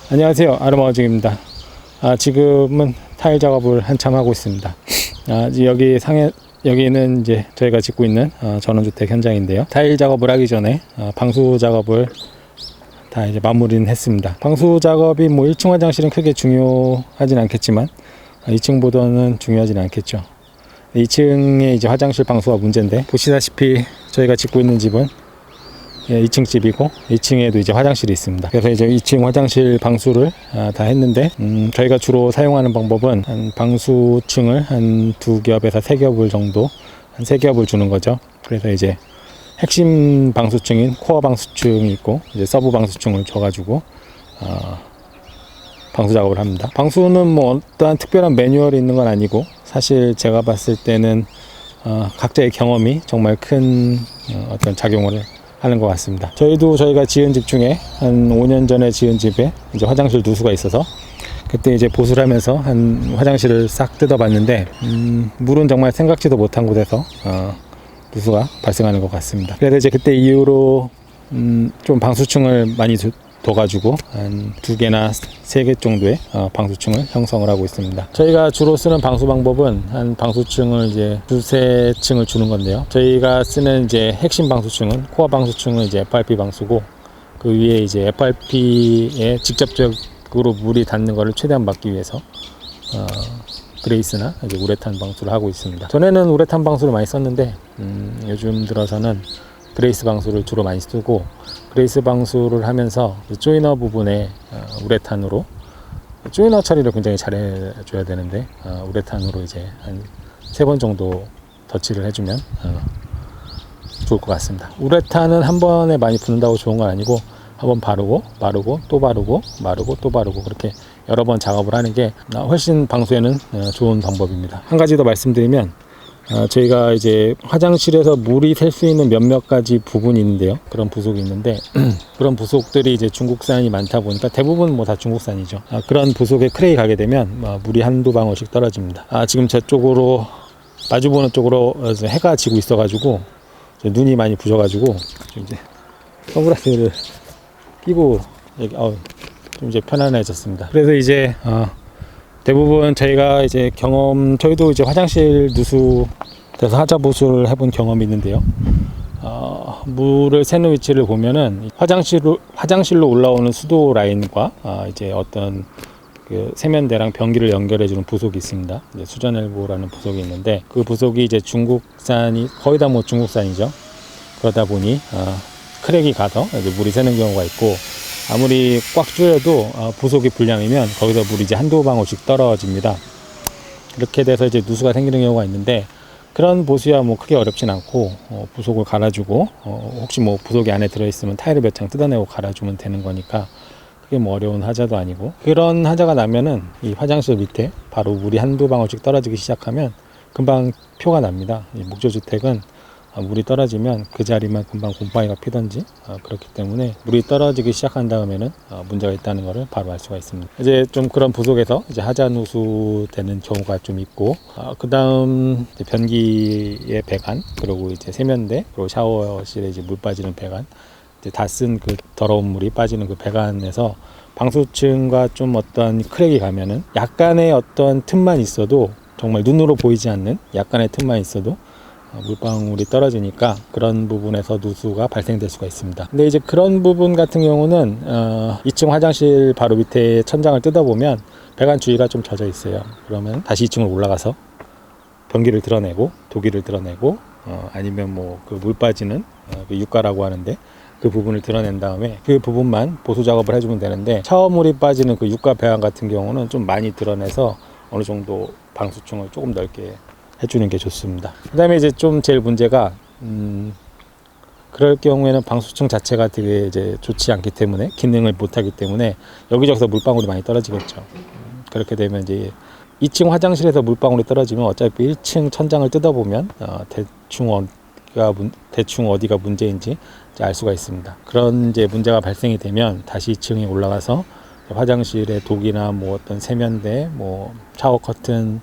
안녕하세요, 아르마우직입니다. 지금은 타일 작업을 한참 하고 있습니다. 여기는 이제 저희가 짓고 있는 전원주택 현장인데요. 타일 작업을 하기 전에 방수 작업을 다 이제 마무리는 했습니다. 방수 작업이 뭐 1층 화장실은 크게 중요하진 않겠지만 2층보다는 중요하진 않겠죠. 2층에 이제 화장실 방수가 문제인데, 보시다시피 저희가 짓고 있는 집은 2층 집이고 2층에도 이제 화장실이 있습니다. 그래서 이제 2층 화장실 방수를 다 했는데, 저희가 주로 사용하는 방법은 한 방수층을 한 2겹에서 3겹을 정도, 한 3겹을 주는 거죠. 그래서 이제 핵심 방수층인 코어 방수층이 있고 이제 서브 방수층을 줘가지고 방수 작업을 합니다. 방수는 뭐 어떠한 특별한 매뉴얼이 있는 건 아니고, 사실 제가 봤을 때는 각자의 경험이 정말 큰 어떤 작용을 하는 것 같습니다. 저희가 지은 집 중에 한 5년 전에 지은 집에 이제 화장실 누수가 있어서 그때 이제 보수를 하면서 한 화장실을 싹 뜯어봤는데, 물은 정말 생각지도 못한 곳에서 누수가 발생하는 것 같습니다. 그래서 이제 그때 이후로 좀 방수층을 많이 둬가지고 한 2개나 3개 정도의 방수층을 형성을 하고 있습니다. 저희가 주로 쓰는 방수 방법은 한 방수층을 이제 2-3층을 주는 건데요. 저희가 쓰는 이제 핵심 방수층은, 코어 방수층은 이제 FRP 방수고, 그 위에 이제 FRP에 직접적으로 물이 닿는 것을 최대한 막기 위해서 그레이스나 이제 우레탄 방수를 하고 있습니다. 전에는 우레탄 방수를 많이 썼는데 요즘 들어서는 그레이스 방수를 주로 많이 쓰고, 그레이스 방수를 하면서 조이너 부분에 우레탄으로, 조이너 처리를 굉장히 잘해 줘야 되는데 우레탄으로 이제 한 3번 정도 덧칠을 해주면 좋을 것 같습니다. 우레탄은 한 번에 많이 붓는다고 좋은 건 아니고, 한번 바르고 또 바르고 또 바르고, 그렇게 여러 번 작업을 하는 게 훨씬 방수에는 좋은 방법입니다. 한 가지 더 말씀드리면, 저희가 이제 화장실에서 물이 셀 수 있는 몇몇 가지 부분이 있는데요. 그런 부속이 있는데 그런 부속들이 이제 중국산이 많다 보니까, 대부분 뭐 다 중국산이죠. 그런 부속에 크랙이 가게 되면 물이 한두 방울씩 떨어집니다. 지금 제 쪽으로, 마주보는 쪽으로 해가 지고 있어가지고 눈이 많이 부셔가지고 좀 이제 선글라스를 끼고 좀 이제 편안해졌습니다. 그래서 이제 대부분 저희가 이제 저희도 이제 화장실 누수돼서 하자 보수를 해본 경험이 있는데요. 물을 새는 위치를 보면은 화장실로 올라오는 수도 라인과 이제 어떤 그 세면대랑 변기를 연결해주는 부속이 있습니다. 이제 수전엘보라는 부속이 있는데, 그 부속이 이제 중국산이 거의 다 뭐 중국산이죠. 그러다 보니 크랙이 가서 이제 물이 새는 경우가 있고, 아무리 꽉 조여도 부속이 불량이면 거기서 물이 이제 한두 방울씩 떨어집니다. 이렇게 돼서 이제 누수가 생기는 경우가 있는데, 그런 보수야 뭐 크게 어렵진 않고, 부속을 갈아주고, 혹시 뭐 부속이 안에 들어있으면 타일을 몇 장 뜯어내고 갈아주면 되는 거니까 그게 뭐 어려운 하자도 아니고, 그런 하자가 나면은 이 화장실 밑에 바로 물이 한두 방울씩 떨어지기 시작하면 금방 표가 납니다. 이 목조주택은 물이 떨어지면 그 자리만 금방 곰팡이가 피던지 그렇기 때문에, 물이 떨어지기 시작한 다음에는 문제가 있다는 것을 바로 알 수가 있습니다. 이제 좀 그런 부속에서 이제 하자 누수 되는 경우가 좀 있고, 그 다음 변기의 배관, 그리고 이제 세면대, 그리고 샤워실에 이제 물 빠지는 배관, 이제 다 쓴 그 더러운 물이 빠지는 그 배관에서 방수층과 좀 어떤 크랙이 가면은, 약간의 어떤 틈만 있어도, 정말 눈으로 보이지 않는 약간의 틈만 있어도 물방울이 떨어지니까 그런 부분에서 누수가 발생될 수가 있습니다. 근데 이제 그런 부분 같은 경우는 2층 화장실 바로 밑에 천장을 뜯어보면 배관 주위가 좀 젖어 있어요. 그러면 다시 2층으로 올라가서 변기를 드러내고 도기를 드러내고, 아니면 뭐 그 물 빠지는 그 유가라고 하는데 그 부분을 드러낸 다음에 그 부분만 보수 작업을 해주면 되는데, 샤워물이 빠지는 그 유가 배관 같은 경우는 좀 많이 드러내서 어느 정도 방수층을 조금 넓게 해주는 게 좋습니다. 그 다음에 이제 좀 제일 문제가, 그럴 경우에는 방수층 자체가 되게 이제 좋지 않기 때문에, 기능을 못하기 때문에 여기저기서 물방울이 많이 떨어지겠죠. 그렇게 되면 이제 2층 화장실에서 물방울이 떨어지면 어차피 1층 천장을 뜯어보면 대충 어디가 문제인지 알 수가 있습니다. 그런 이제 문제가 발생이 되면 다시 2층에 올라가서 화장실의 독이나 뭐 어떤 세면대, 뭐 샤워 커튼,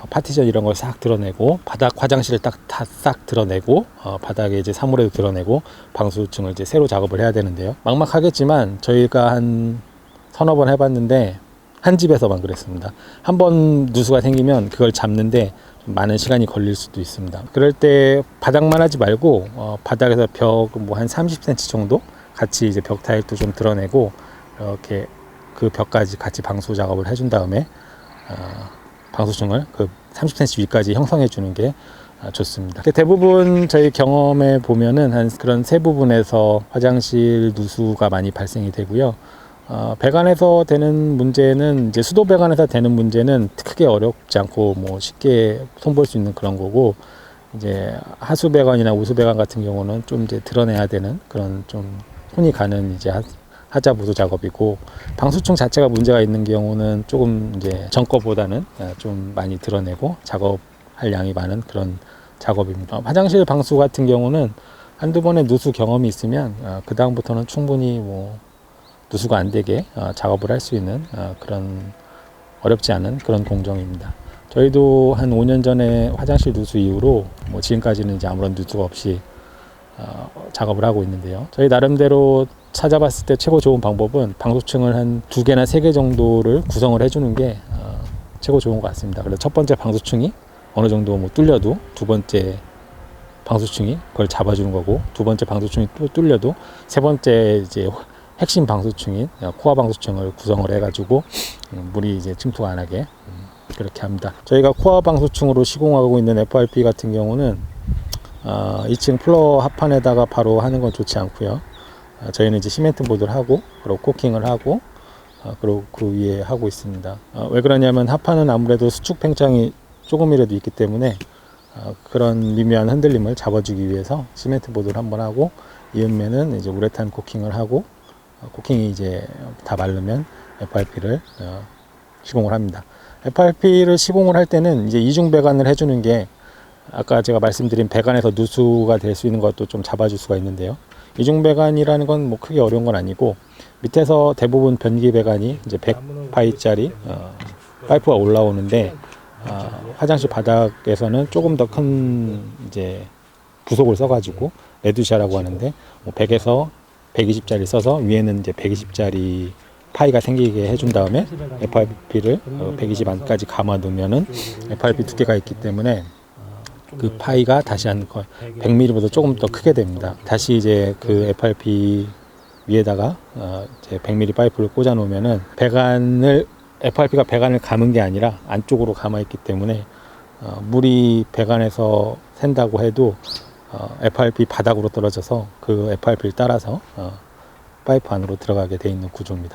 파티션 이런 걸 싹 드러내고, 바닥 화장실을 싹 드러내고, 바닥에 이제 사물에도 드러내고, 방수층을 이제 새로 작업을 해야 되는데요. 막막하겠지만 저희가 한 서너 번 해봤는데 한 집에서만 그랬습니다. 한 번 누수가 생기면 그걸 잡는데 좀 많은 시간이 걸릴 수도 있습니다. 그럴 때 바닥만 하지 말고 바닥에서 벽 뭐 한 30cm 정도 같이 이제 벽 타일도 좀 드러내고 이렇게 그 벽까지 같이 방수 작업을 해준 다음에 방수층을 그 30cm 위까지 형성해 주는 게 좋습니다. 대부분 저희 경험에 보면은 한 그런 세 부분에서 화장실 누수가 많이 발생이 되고요. 배관에서 되는 문제는 이제 수도 배관에서 되는 문제는 크게 어렵지 않고 뭐 쉽게 손볼 수 있는 그런 거고, 이제 하수 배관이나 우수 배관 같은 경우는 좀 이제 드러내야 되는 그런 좀 손이 가는 이제 하자 보수 작업이고, 방수층 자체가 문제가 있는 경우는 조금 이제 전 거보다는 좀 많이 드러내고 작업할 양이 많은 그런 작업입니다. 화장실 방수 같은 경우는 한두 번의 누수 경험이 있으면 그 다음부터는 충분히 뭐 누수가 안 되게 작업을 할 수 있는 그런 어렵지 않은 그런 공정입니다. 저희도 한 5년 전에 화장실 누수 이후로 뭐 지금까지는 이제 아무런 누수가 없이 작업을 하고 있는데요. 저희 나름대로 찾아봤을 때 최고 좋은 방법은 방수층을 한 2개나 3개 정도를 구성을 해주는 게 최고 좋은 것 같습니다. 그래서 첫 번째 방수층이 어느 정도 뭐 뚫려도 두 번째 방수층이 그걸 잡아주는 거고, 두 번째 방수층이 또 뚫려도 세 번째 이제 핵심 방수층인 코어 방수층을 구성을 해가지고 물이 이제 침투가 안 하게 그렇게 합니다. 저희가 코어 방수층으로 시공하고 있는 FRP 같은 경우는 2층 플로어 합판에다가 바로 하는 건 좋지 않고요. 저희는 이제 시멘트 보드를 하고 그리고 코킹을 하고 그리고 그 위에 하고 있습니다. 왜 그러냐면 합판은 아무래도 수축 팽창이 조금이라도 있기 때문에 그런 미묘한 흔들림을 잡아주기 위해서 시멘트 보드를 한번 하고, 이음매는 이제 우레탄 코킹을 하고, 코킹이 이제 다 마르면 FRP를 시공을 합니다. FRP를 시공을 할 때는 이제 이중 배관을 해주는 게, 아까 제가 말씀드린 배관에서 누수가 될 수 있는 것도 좀 잡아줄 수가 있는데요. 이중 배관이라는 건 뭐 크게 어려운 건 아니고, 밑에서 대부분 변기 배관이 이제 100파이짜리 파이프가 올라오는데, 화장실 바닥에서는 조금 더 큰 이제 부속을 써가지고 레두샤라고 하는데, 뭐 100에서 120짜리 써서 위에는 이제 120짜리 파이가 생기게 해준 다음에 FRP를 120 안까지 감아 놓으면은 FRP 두께가 있기 때문에 그 파이가 다시 한 100mm보다 조금 더 크게 됩니다. 다시 이제 그 FRP 위에다가 이제 100mm 파이프를 꽂아 놓으면은 FRP가 배관을 감은 게 아니라 안쪽으로 감아 있기 때문에 물이 배관에서 샌다고 해도 FRP 바닥으로 떨어져서 그 FRP를 따라서 파이프 안으로 들어가게 돼 있는 구조입니다.